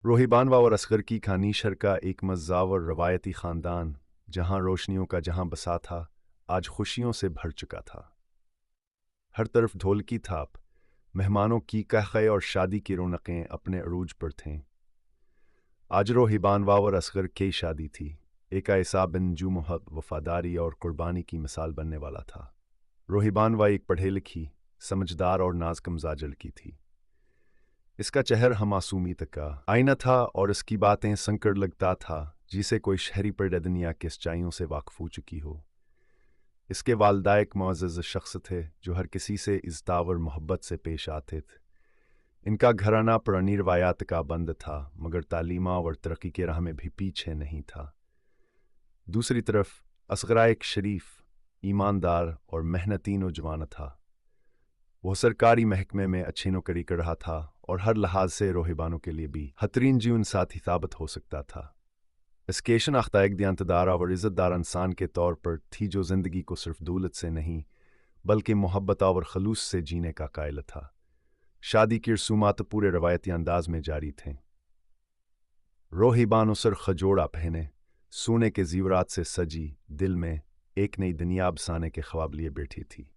रोहिबानवा और असगर की कहानी शहर का एक मज़्ज़ावर रवायती ख़ानदान जहाँ रोशनियों का जहाँ बसा था, आज खुशियों से भर चुका था। हर तरफ ढोल की थाप, मेहमानों की कहक़े और शादी की रौनकें अपने अरूज पर थीं। आज रोहिबानवा और असगर की शादी थी। एक ऐसा बिन जो वफ़ादारी और कुर्बानी की मिसाल बनने वाला था। रोहिबानवा एक पढ़ी लिखी, समझदार और नाज़ मिजाज लड़की थी। इसका चेहरा मासूमियत का आईना था और इसकी बातें संकट लगता था जिसे कोई शहरी पर्दे दुनिया की सच्चाइयों से वाकिफ हो चुकी हो। इसके वालिदा एक मुअज़्ज़ज़ शख्स थे जो हर किसी से इज़्ज़त और मोहब्बत से पेश आते थे। इनका घराना पुरानी रवायात का बंद था, मगर तालीमा और तरक्की के राह में भी पीछे नहीं था। दूसरी तरफ असगरा एक शरीफ, ईमानदार और मेहनती नौजवान था। वह सरकारी महकमे में अच्छी नौकरी कर रहा था और हर लिहाज से रोहिबानों के लिए भी बेहतरीन जीवन साथी साबित हो सकता था। इसके शनाख्ता एक दियांतदार और इज़्ज़तदार इंसान के तौर पर थी जो ज़िंदगी को सिर्फ दौलत से नहीं बल्कि मोहब्बत और खलूस से जीने का कायल था। शादी की रसूमात पूरे रवायती अंदाज में जारी थे। रोहिबानो सर खजोड़ा पहने, सोने के ज़ीवरात से सजी, दिल में एक नई दुनिया बसाने के ख्वाब लिए बैठी थी।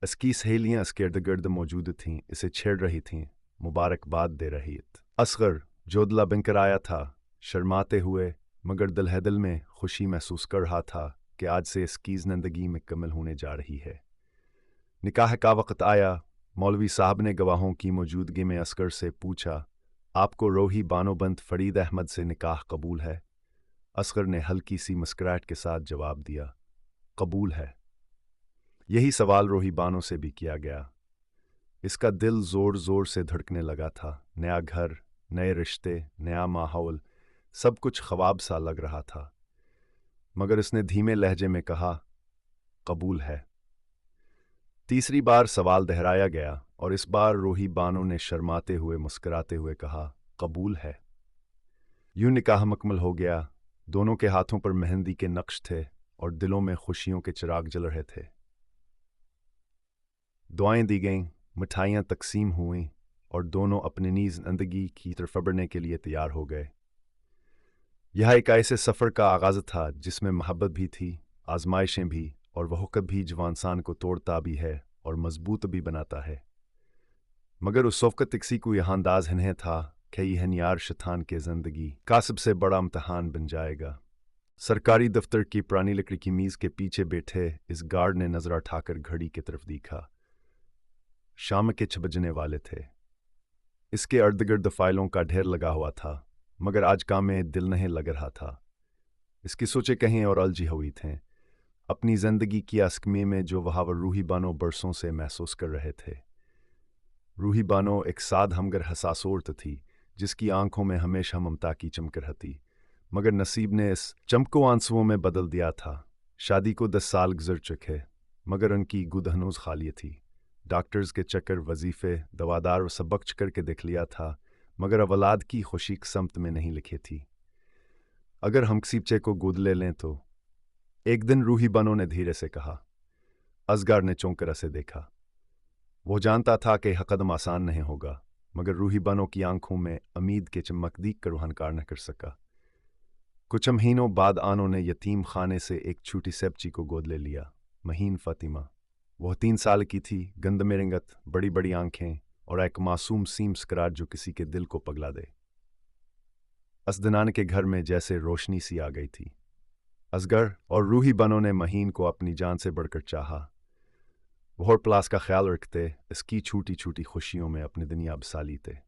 इसकी सहेलियां इसके इर्द गिर्द मौजूद थीं, इसे छेड़ रही थीं, मुबारकबाद दे रही थी। असगर जोधला बनकर आया था, शर्माते हुए, मगर दिल में खुशी महसूस कर रहा था कि आज से इसकी ज़िंदगी मुकम्मल होने जा रही है। निकाह का वक्त आया। मौलवी साहब ने गवाहों की मौजूदगी में असगर से पूछा, आपको रोही बानोबंत फरीद अहमद से निकाह कबूल है? असगर ने हल्की सी मुस्कुराहट के साथ जवाब दिया, कबूल है। यही सवाल रोहिबानों से भी किया गया। इसका दिल जोर जोर से धड़कने लगा था। नया घर, नए रिश्ते, नया माहौल, सब कुछ ख्वाब सा लग रहा था। मगर इसने धीमे लहजे में कहा, कबूल है। तीसरी बार सवाल दोहराया गया और इस बार रोहिबानों ने शर्माते हुए मुस्कुराते हुए कहा, कबूल है। यूं निकाह मुकम्मल हो गया। दोनों के हाथों पर मेहंदी के नक्श थे और दिलों में खुशियों के चिराग जल रहे थे। दुआएं दी गईं, मिठाइयाँ तकसीम हुईं और दोनों अपनी नई ज़िंदगी की तरफ बढ़ने के लिए तैयार हो गए। यह एक ऐसे सफ़र का आगाज़ था जिसमें मोहब्बत भी थी, आजमाइशें भी, और वह कभी जवानसान को तोड़ता भी है और मजबूत भी बनाता है। मगर उस वक़्त किसी को यह अंदाज़ नहीं था कि यह नियार शैतान के ज़िंदगी का सबसे बड़ा इम्तहान बन जाएगा। सरकारी दफ्तर की पुरानी लकड़ी की मीज़ के पीछे बैठे इस गार्ड ने नज़र उठाकर घड़ी की तरफ देखा। शाम के 6 बजने वाले थे। इसके अर्द गिर्द फाइलों का ढेर लगा हुआ था, मगर आज काम में दिल नहीं लग रहा था। इसकी सोचें कहीं और उलझी हुई थीं, अपनी ज़िंदगी की अस्कमी में जो वह रूहीबानो बरसों से महसूस कर रहे थे। रूहीबानो एक साद हमगर हसास औरत थी जिसकी आंखों में हमेशा ममता की चमक रहती, मगर नसीब ने इस चमक को आंसुओं में बदल दिया था। शादी को 10 साल गुजर चुके, मगर उनकी गुद हनूज खाली थी। डॉक्टर्स के चक्कर, वजीफे, दवादार सबक करके देख लिया था, मगर अवलाद की खुशी समत में नहीं लिखी थी। अगर हम किसी को गोद ले लें तो, एक दिन रूहीबानो ने धीरे से कहा। असगर ने चौंक कर उसे देखा। वो जानता था कि यह कदम आसान नहीं होगा, मगर रूहीबानो की आंखों में उम्मीद के चमक देख कर वह इनकार न कर सका। कुछ महीनों बाद आनो ने यतीम खाने से एक छोटी सी बच्ची को गोद ले लिया, महीन फातिमा। वह 3 साल की थी, गंद में रंगत, बड़ी बड़ी आंखें और एक मासूम सी मुस्कुराहट जो किसी के दिल को पगला दे। असदनान के घर में जैसे रोशनी सी आ गई थी। असगर और रूहीबानो ने महीन को अपनी जान से बढ़कर चाहा। वह प्लास का ख्याल रखते, इसकी छोटी छोटी खुशियों में अपनी दुनिया बसा लीते।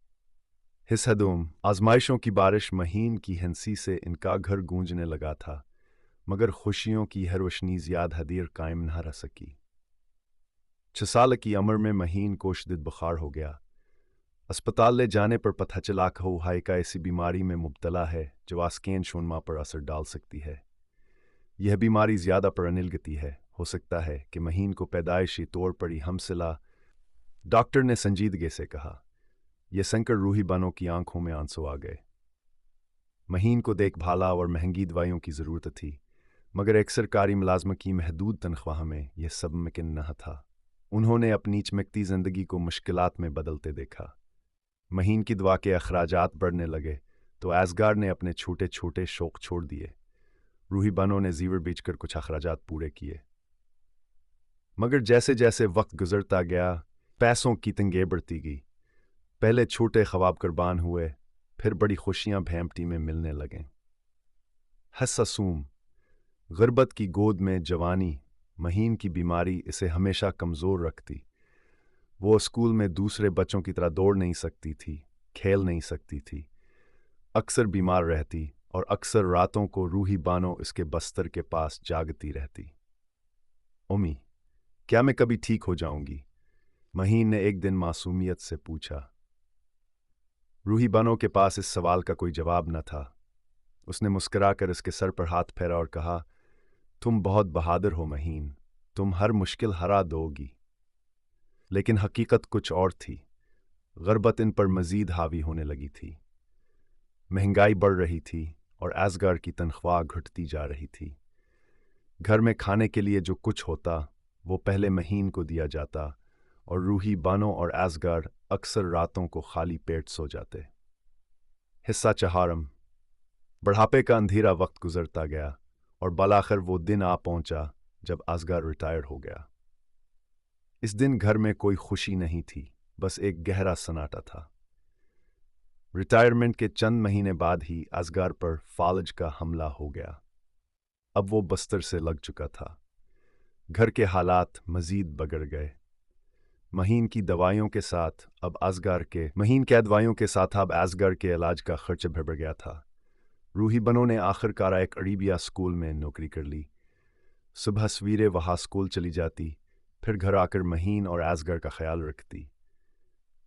हिस्सदुम आजमाइशों की बारिश महीन की हंसी से इनका घर गूंजने लगा था, मगर खुशियों की हर रोशनी ज़्याद हदीर कायम न रह सकी। 6 साल की उम्र में महीन को शदीद बुखार हो गया। अस्पताल ले जाने पर पता चला कि वह एक ऐसी बीमारी में मुब्तला है जो आस्केन शोनमा पर असर डाल सकती है। यह बीमारी ज़्यादा परनिल गति है, हो सकता है कि महीन को पैदाइशी तौर पर ही हमसिला। डॉक्टर ने संजीदगी से कहा। यह सुनकर रूहीबानो की आंखों में आंसू आ गए। महीन को देखभाल और महंगी दवाइयों की ज़रूरत थी, मगर एक सरकारी मुलाजम की महदूद तनख्वाह में यह सब मुमकिन न था। उन्होंने अपनी चमकती ज़िंदगी को मुश्किलात में बदलते देखा। महीन की दवा के अखराजात बढ़ने लगे तो एसगार ने अपने छोटे छोटे शौक छोड़ दिए। रूही बानो ने जीवर बेचकर कुछ अखराजात पूरे किए। मगर जैसे जैसे वक्त गुजरता गया, पैसों की तंगी बढ़ती गई। पहले छोटे ख्वाब कुर्बान हुए, फिर बड़ी खुशियां भेंपटी में मिलने लगें। हस्सासूम गुर्बत की गोद में जवानी, महीन की बीमारी इसे हमेशा कमज़ोर रखती। वो स्कूल में दूसरे बच्चों की तरह दौड़ नहीं सकती थी, खेल नहीं सकती थी, अक्सर बीमार रहती और अक्सर रातों को रूही बानो इसके बस्तर के पास जागती रहती। उम्मी, क्या मैं कभी ठीक हो जाऊंगी? महीन ने एक दिन मासूमियत से पूछा। रूही बानो के पास इस सवाल का कोई जवाब न था। उसने मुस्कुराकर इसके सर पर हाथ फेरा और कहा, तुम बहुत बहादुर हो महीन, तुम हर मुश्किल हरा दोगी। लेकिन हकीकत कुछ और थी। गुर्बत इन पर मजीद हावी होने लगी थी। महंगाई बढ़ रही थी और एसगार की तनख्वाह घटती जा रही थी। घर में खाने के लिए जो कुछ होता वो पहले महीन को दिया जाता और रूही बानो और एसगार अक्सर रातों को खाली पेट सो जाते। हिस्सा चहारम। बुढ़ापे का अंधेरा वक्त गुजरता गया और बालाखिर वो दिन आ पहुंचा जब एसगार रिटायर हो गया। इस दिन घर में कोई खुशी नहीं थी, बस एक गहरा सन्नाटा था। रिटायरमेंट के चंद महीने बाद ही एसगार पर फालज का हमला हो गया। अब वो बस्तर से लग चुका था। घर के हालात मजीद बिगड़ गए। महीन की दवाइयों के साथ अब एसगार के इलाज का खर्च बढ़ गया था। रूही बनो ने आखिरकार एक अरीबिया स्कूल में नौकरी कर ली। सुबह सवेरे वहाँ स्कूल चली जाती, फिर घर आकर महीन और एसगार का ख्याल रखती।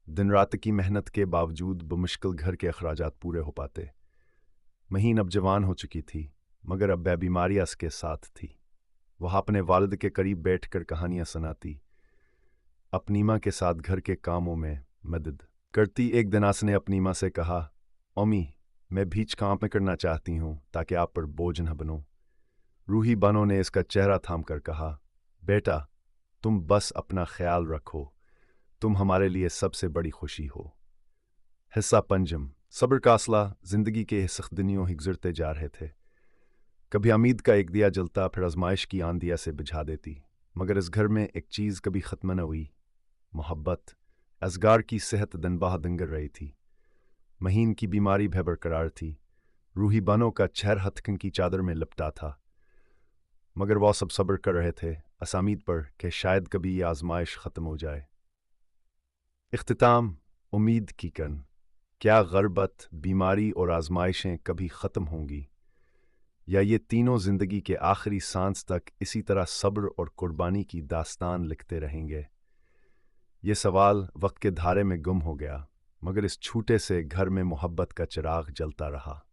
दिन रात की मेहनत के बावजूद बमुश्किल घर के अखराजात पूरे हो पाते। महीन अब जवान हो चुकी थी, मगर अब बीमारियां इसके साथ थी। वह अपने वालिद के करीब बैठकर कहानियां सुनाती, अपनी माँ के साथ घर के कामों में मदद करती। एक दिन ने अपनी माँ से कहा, अम्मी, मैं बीच काम में करना चाहती हूँ ताकि आप पर बोझ न बनो। रूही बानो ने इसका चेहरा थाम कर कहा, बेटा, तुम बस अपना ख्याल रखो, तुम हमारे लिए सबसे बड़ी खुशी हो। हिस्सा पंजम। सब्र का असला। जिंदगी के सख्त दिनों ही गुजरते जा रहे थे। कभी उम्मीद का एक दिया जलता, फिर आजमाइश की आंधिया से बुझा देती। मगर इस घर में एक चीज़ कभी ख़त्म न हुई, मोहब्बत। एसगार की सेहत दिन ब दिन गिर रही थी। महीन की बीमारी भी बरकरार थी। रूही बानो का चेहरा हथकन की चादर में लिपटा था। मगर वह सब सब्र कर रहे थे, इस उम्मीद पर कि शायद कभी ये आजमाइश ख़त्म हो जाए। इख्तिताम। उम्मीद की कन। क्या गुर्बत, बीमारी और आजमाइशें कभी ख़त्म होंगी, या ये तीनों ज़िंदगी के आखिरी सांस तक इसी तरह सब्र और कुर्बानी की दास्तान लिखते रहेंगे? ये सवाल वक्त के धारे में गुम हो गया, मगर इस छोटे से घर में मोहब्बत का चिराग जलता रहा।